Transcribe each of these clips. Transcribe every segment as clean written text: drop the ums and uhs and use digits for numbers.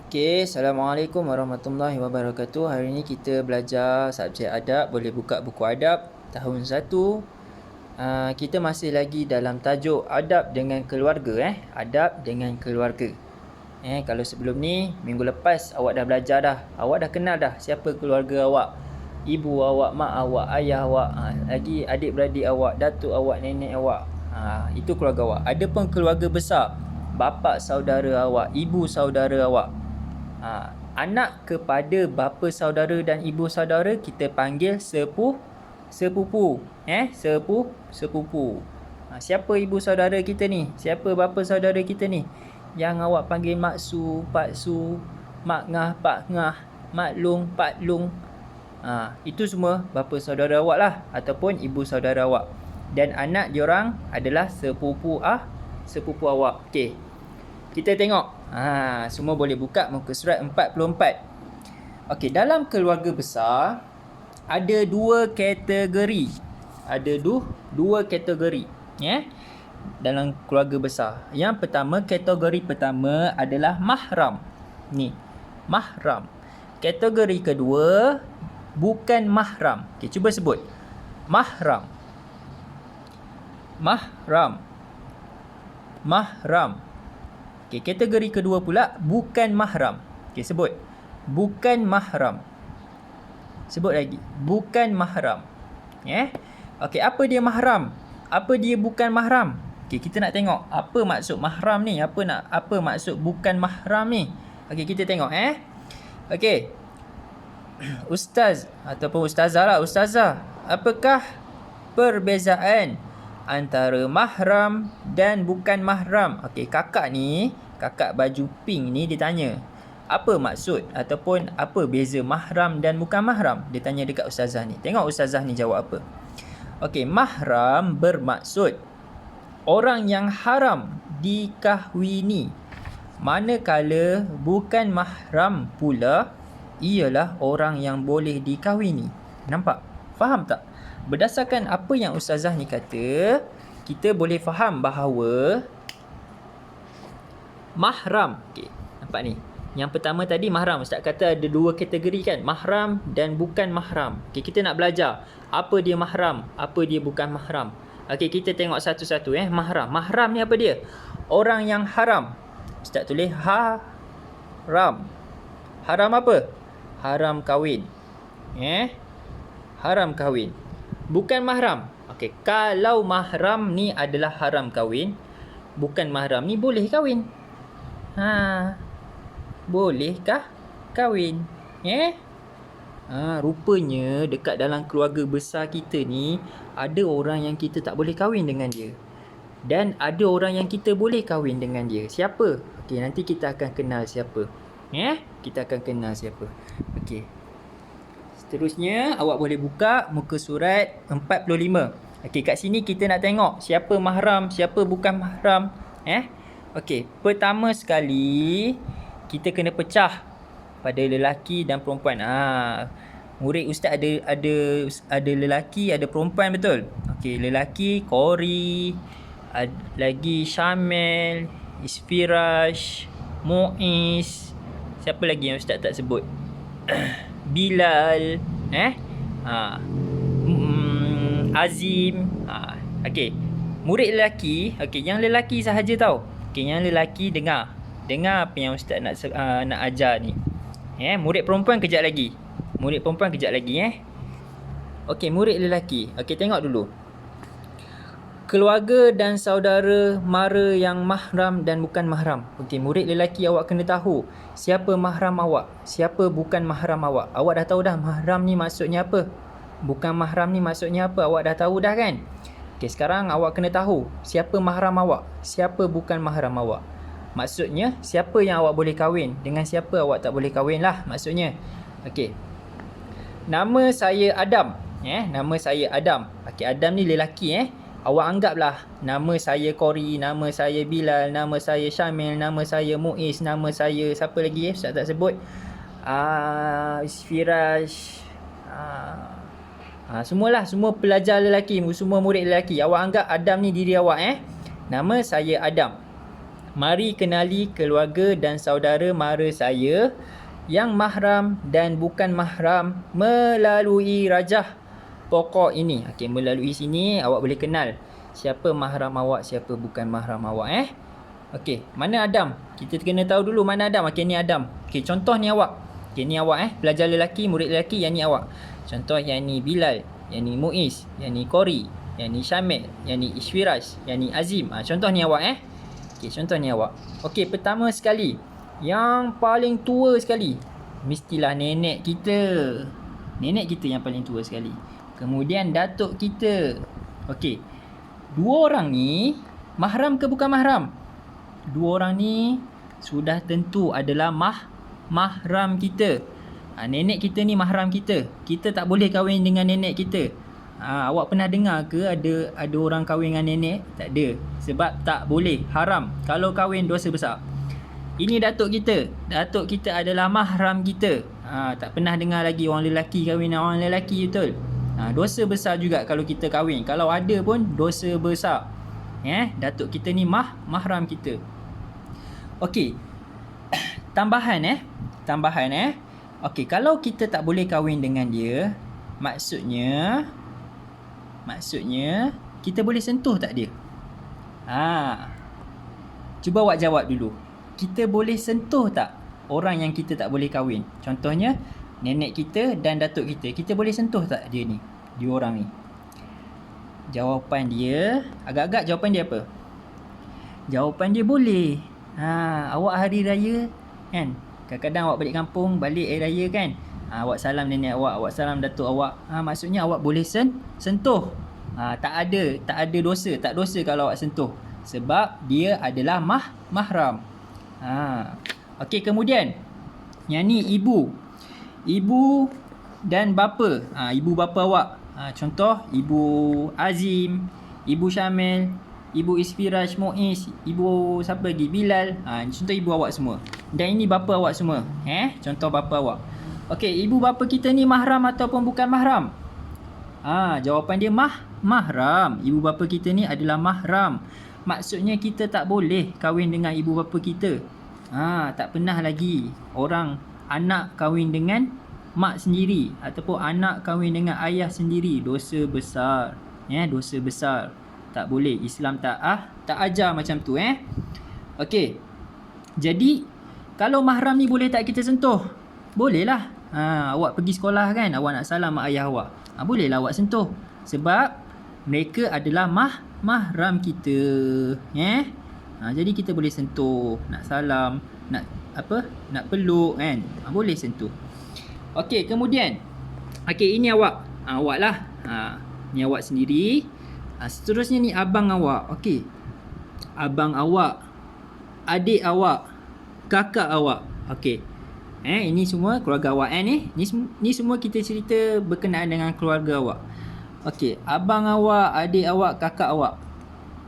Okey, Assalamualaikum warahmatullahi wabarakatuh. Hari ini kita belajar subjek adab. Boleh buka buku adab tahun 1. Kita masih lagi dalam tajuk adab dengan keluarga. Adab dengan keluarga. Kalau sebelum ni, minggu lepas awak dah belajar dah. Awak dah kenal dah siapa keluarga awak. Ibu awak, mak awak, ayah awak, lagi adik-beradik awak, datuk awak, nenek awak. Itu keluarga awak. Ada pun keluarga besar. Bapa saudara awak, ibu saudara awak. Anak kepada bapa saudara dan ibu saudara kita panggil sepupu. Sepupu. Siapa ibu saudara kita ni? Siapa bapa saudara kita ni? Yang awak panggil maksu, paksu, mak ngah, pak ngah, mak long, pak long. Itu semua bapa saudara awak lah ataupun ibu saudara awak. Dan anak diorang adalah sepupu awak. Okey. Kita tengok. Semua boleh buka muka surat 44. Okey, dalam keluarga besar ada dua kategori. Ada dua kategori, dalam keluarga besar. Yang pertama, kategori pertama adalah mahram. Ni, mahram. Kategori kedua bukan mahram. Okey, cuba sebut. Mahram. Okey, kategori kedua pula bukan mahram. Okey, sebut. Bukan mahram. Sebut lagi. Bukan mahram. Okey, apa dia mahram? Apa dia bukan mahram? Okey, kita nak tengok apa maksud mahram ni, apa maksud bukan mahram ni. Okey, kita tengok Okey. Ustaz ataupun ustazah lah, ustazah, apakah perbezaan antara mahram dan bukan mahram? Okey, kakak baju pink ni dia tanya, apa maksud ataupun apa beza mahram dan bukan mahram? Dia tanya dekat ustazah ni. Tengok ustazah ni jawab apa. Okey, mahram bermaksud orang yang haram dikahwini. Manakala bukan mahram pula ialah orang yang boleh dikahwini. Nampak? Faham tak? Berdasarkan apa yang ustazah ni kata, kita boleh faham bahawa mahram. Okey, nampak ni. Yang pertama tadi mahram. Ustaz kata ada dua kategori kan? Mahram dan bukan mahram. Okey, kita nak belajar apa dia mahram, apa dia bukan mahram. Okey, kita tengok satu-satu Mahram. Mahram ni apa dia? Orang yang haram. Ustaz tulis haram. Haram apa? Haram kahwin. Haram kahwin. Bukan mahram. Okey, kalau mahram ni adalah haram kahwin, bukan mahram ni boleh kahwin. Bolehkah kahwin? Rupanya dekat dalam keluarga besar kita ni ada orang yang kita tak boleh kahwin dengan dia. Dan ada orang yang kita boleh kahwin dengan dia. Siapa? Okey, nanti kita akan kenal siapa. Kita akan kenal siapa. Okey. Seterusnya awak boleh buka muka surat 45. Okey, kat sini kita nak tengok siapa mahram, siapa bukan mahram. Okey, pertama sekali kita kena pecah pada lelaki dan perempuan. Murid ustaz ada lelaki, ada perempuan, betul? Okey, lelaki Qori, lagi Syamil, Isfirash, Muiz. Siapa lagi yang ustaz tak sebut? Bilal, Azim. Okey, murid lelaki. Okey, yang lelaki sahaja tau. Okey, yang lelaki dengar apa yang ustaz nak ajar ni. Murid perempuan kejap lagi. Okey, murid lelaki. Okey, tengok dulu. Keluarga dan saudara mara yang mahram dan bukan mahram. Okey, murid lelaki, awak kena tahu siapa mahram awak, siapa bukan mahram awak. Awak dah tahu dah mahram ni maksudnya apa, bukan mahram ni maksudnya apa. Awak dah tahu dah kan? Okey, sekarang awak kena tahu siapa mahram awak, siapa bukan mahram awak. Maksudnya siapa yang awak boleh kahwin, dengan siapa awak tak boleh kahwin lah maksudnya. Okey. Nama saya Adam. Nama saya Adam. Okey, Adam ni lelaki. Awak anggaplah nama saya Qori, nama saya Bilal, nama saya Syamil, nama saya Muiz, nama saya siapa lagi Ustaz tak sebut. Firash. Semualah, semua pelajar lelaki, semua murid lelaki. Awak anggap Adam ni diri awak. Nama saya Adam. Mari kenali keluarga dan saudara mara saya yang mahram dan bukan mahram melalui rajah pokok ini. Okey, melalui sini awak boleh kenal siapa mahram awak, siapa bukan mahram awak. Okey, mana Adam? Kita kena tahu dulu mana Adam. Okey, ni Adam. Okey, contoh ni awak. Okey, ni awak pelajar lelaki, murid lelaki, yang ni awak. Contoh yang ni Bilal, yang ni Muiz, yang ni Qori, yang ni Syamil, yang ni Isfiraj, yang ni Azim. Contoh ni awak Okey, contoh ni awak. Okey, pertama sekali, yang paling tua sekali mestilah nenek kita. Nenek kita yang paling tua sekali. Kemudian datuk kita. Okey, dua orang ni mahram ke bukan mahram? Dua orang ni sudah tentu adalah mahram kita. Nenek kita ni mahram kita. Kita tak boleh kahwin dengan nenek kita. Awak pernah dengar ke ada orang kahwin dengan nenek? Tak ada. Sebab tak boleh, haram. Kalau kahwin dosa besar. Ini datuk kita. Datuk kita adalah mahram kita. Tak pernah dengar lagi orang lelaki kahwin dengan orang lelaki, betul? Dosa besar juga kalau kita kahwin. Kalau ada pun dosa besar. Datuk kita ni mahram kita. Okey. Tambahan. Okey, kalau kita tak boleh kahwin dengan dia, maksudnya kita boleh sentuh tak dia? Cuba awak jawab dulu. Kita boleh sentuh tak orang yang kita tak boleh kahwin? Contohnya nenek kita dan datuk kita. Kita boleh sentuh tak dia ni? Dia orang ni. Jawapan dia, agak-agak jawapan dia apa? Jawapan dia boleh. Awak hari raya kan? Kadang-kadang awak balik kampung, balik hari raya kan? Awak salam nenek awak salam datuk awak. Maksudnya awak boleh sentuh. Tak ada dosa, tak dosa kalau awak sentuh. Sebab dia adalah mahram. Okey, kemudian yang ni ibu. Ibu dan bapa. Ibu bapa awak. Contoh ibu Azim, ibu Syamil, ibu Isfiraj, Muiz, ibu siapa lagi? Bilal. Contoh ibu awak semua. Dan ini bapa awak semua. Contoh bapa awak. Okey, ibu bapa kita ni mahram ataupun bukan mahram? Jawapan dia mahram. Ibu bapa kita ni adalah mahram. Maksudnya kita tak boleh kahwin dengan ibu bapa kita. Tak pernah lagi orang anak kahwin dengan mak sendiri ataupun anak kahwin dengan ayah sendiri. Dosa besar. Dosa besar. Tak boleh. Islam tak ajar macam tu. Okey. Jadi kalau mahram ni boleh tak kita sentuh? Boleh lah. Awak pergi sekolah kan, awak nak salam mak ayah awak. Bolehlah awak sentuh. Sebab mereka adalah mahram kita. Jadi kita boleh sentuh, nak salam, nak peluk kan. Boleh sentuh. Okey, kemudian ini awak. Awak lah. Ni awak sendiri. Seterusnya ni abang awak. Okey. Abang awak, adik awak, kakak awak. Okey. Ini semua keluarga awak Ni semua kita cerita berkenaan dengan keluarga awak. Okey, abang awak, adik awak, kakak awak.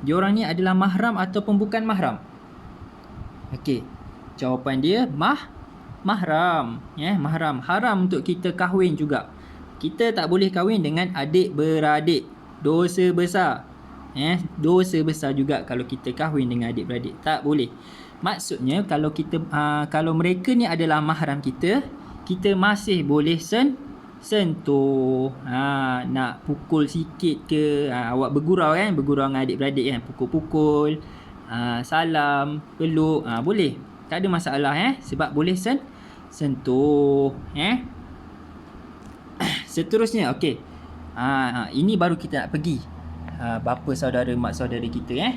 Diorang ni adalah mahram ataupun bukan mahram? Okey. Jawapan dia mahram. Mahram. Haram untuk kita kahwin juga. Kita tak boleh kahwin dengan adik beradik. Dosa besar. Dosa besar juga kalau kita kahwin dengan adik beradik. Tak boleh. Maksudnya kalau mereka ni adalah mahram kita, kita masih boleh sentuh. Nak pukul sikit ke, awak bergurau kan, bergurau dengan adik-beradik kan, pukul-pukul, salam, peluk, boleh. Tak ada masalah sebab boleh sentuh. Seterusnya okey. Ini baru kita nak pergi bapa saudara, mak saudara kita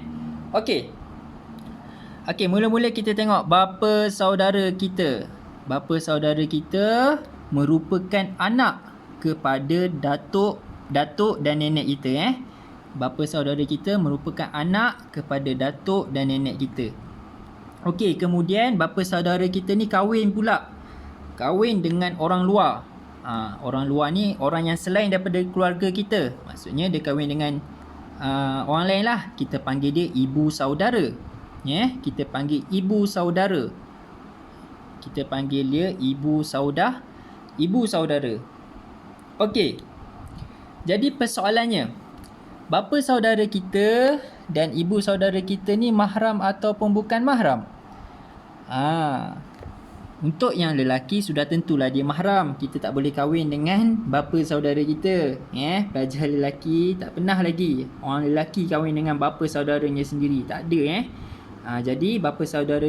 Okey, mula-mula kita tengok bapa saudara kita. Bapa saudara kita merupakan anak kepada datuk dan nenek kita. Bapa saudara kita merupakan anak kepada datuk dan nenek kita. Okey, kemudian bapa saudara kita ni kahwin pula. Kahwin dengan orang luar. Orang luar ni orang yang selain daripada keluarga kita. Maksudnya dia kahwin dengan orang lain lah. Kita panggil dia ibu saudara. Kita panggil ibu saudara. Kita panggil dia ibu saudara. Okey. Jadi persoalannya, bapa saudara kita dan ibu saudara kita ni mahram ataupun bukan mahram? Untuk yang lelaki sudah tentulah dia mahram. Kita tak boleh kahwin dengan bapa saudara kita. Pelajar lelaki tak pernah lagi orang lelaki kahwin dengan bapa saudaranya sendiri. Tak ada. Jadi bapa saudara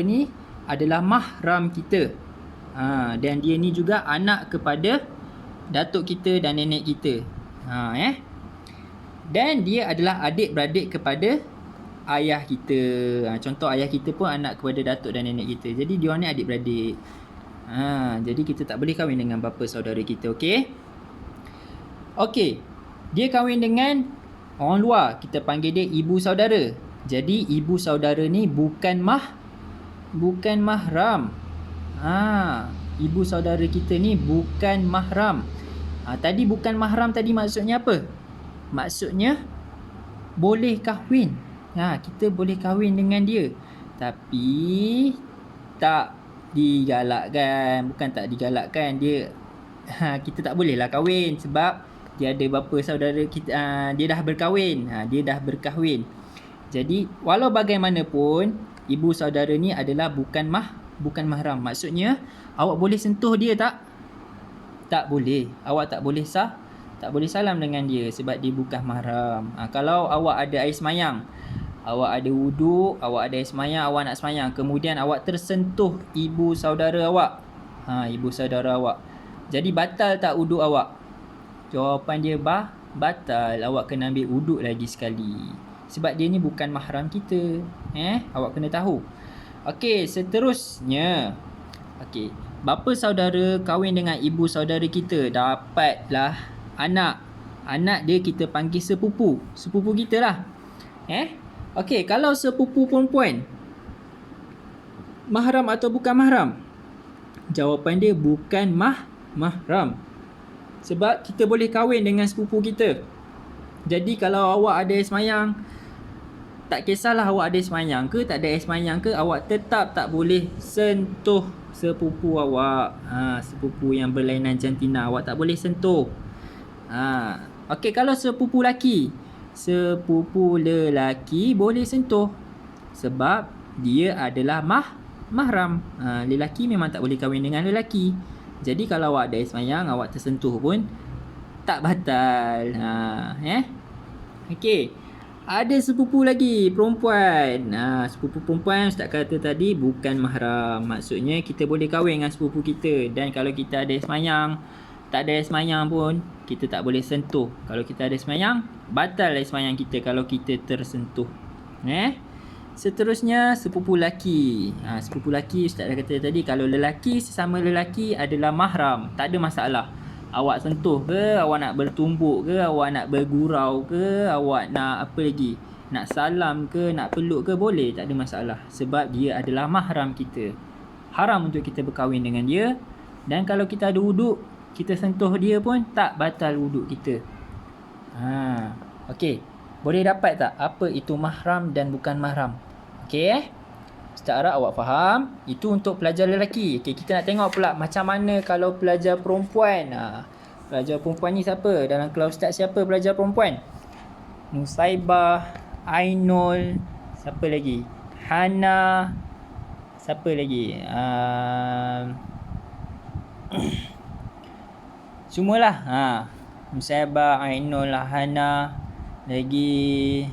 ni adalah mahram kita. Dan dia ni juga anak kepada datuk kita dan nenek kita. Dan dia adalah adik-beradik kepada ayah kita. Contoh ayah kita pun anak kepada datuk dan nenek kita. Jadi diorang ni adik-beradik. Jadi kita tak boleh kahwin dengan bapa saudara kita. Okey. Dia kahwin dengan orang luar. Kita panggil dia ibu saudara. Jadi ibu saudara ni bukan mahram. Ibu saudara kita ni bukan mahram. Tadi bukan mahram tadi maksudnya apa? Maksudnya boleh kahwin. Kita boleh kahwin dengan dia, tapi tak digalakkan. Bukan tak digalakkan, kita tak bolehlah kahwin sebab dia ada bapa saudara kita, dia dah berkahwin. Jadi walau bagaimanapun ibu saudara ni adalah bukan mahram. Maksudnya awak boleh sentuh dia tak? Tak boleh. Awak tak boleh salam dengan dia sebab dia bukan mahram. Kalau awak ada air semayang, awak ada wuduk, awak ada air semayang, awak nak semayang, kemudian awak tersentuh ibu saudara awak. Jadi batal tak wuduk awak? Jawapan dia batal. Awak kena ambil wuduk lagi sekali. Sebab dia ni bukan mahram kita. Awak kena tahu. Seterusnya. Bapa saudara kahwin dengan ibu saudara kita, dapatlah anak. Anak dia kita panggil sepupu. Sepupu kita lah. Kalau sepupu perempuan, mahram atau bukan mahram? Jawapan dia bukan mahram. Sebab kita boleh kahwin dengan sepupu kita. Jadi kalau awak ada air semayang, tak kisahlah awak ada air semayang ke tak ada air semayang ke, awak tetap tak boleh sentuh sepupu awak. Sepupu yang berlainan jantina awak tak boleh sentuh. Kalau sepupu lelaki boleh sentuh sebab dia adalah mahram. Lelaki memang tak boleh kahwin dengan lelaki. Jadi kalau awak ada air semayang, awak tersentuh pun tak batal. Ada sepupu lagi perempuan. Sepupu perempuan Ustaz kata tadi bukan mahram. Maksudnya kita boleh kahwin dengan sepupu kita. Dan kalau kita ada air semayang, tak ada air semayang pun kita tak boleh sentuh. Kalau kita ada semayang, batal air semayang kita kalau kita tersentuh. Seterusnya sepupu lelaki. Sepupu lelaki Ustaz dah kata tadi, kalau lelaki sesama lelaki adalah mahram, tak ada masalah. Awak sentuh ke, awak nak bertumbuk ke, awak nak bergurau ke, awak nak apa lagi, nak salam ke, nak peluk ke, boleh, tak ada masalah. Sebab dia adalah mahram kita. Haram untuk kita berkahwin dengan dia. Dan kalau kita ada wuduk, kita sentuh dia pun tak batal wuduk kita. Boleh dapat tak apa itu mahram dan bukan mahram? Ustaz harap awak faham. Itu untuk pelajar lelaki. Kita nak tengok pula macam mana kalau pelajar perempuan. Pelajar perempuan ni siapa? Dalam kelas Ustaz siapa pelajar perempuan? Nusaibah, Ainul, siapa lagi? Hana, siapa lagi? Semualah. Nusaibah, Ainul, Hana, lagi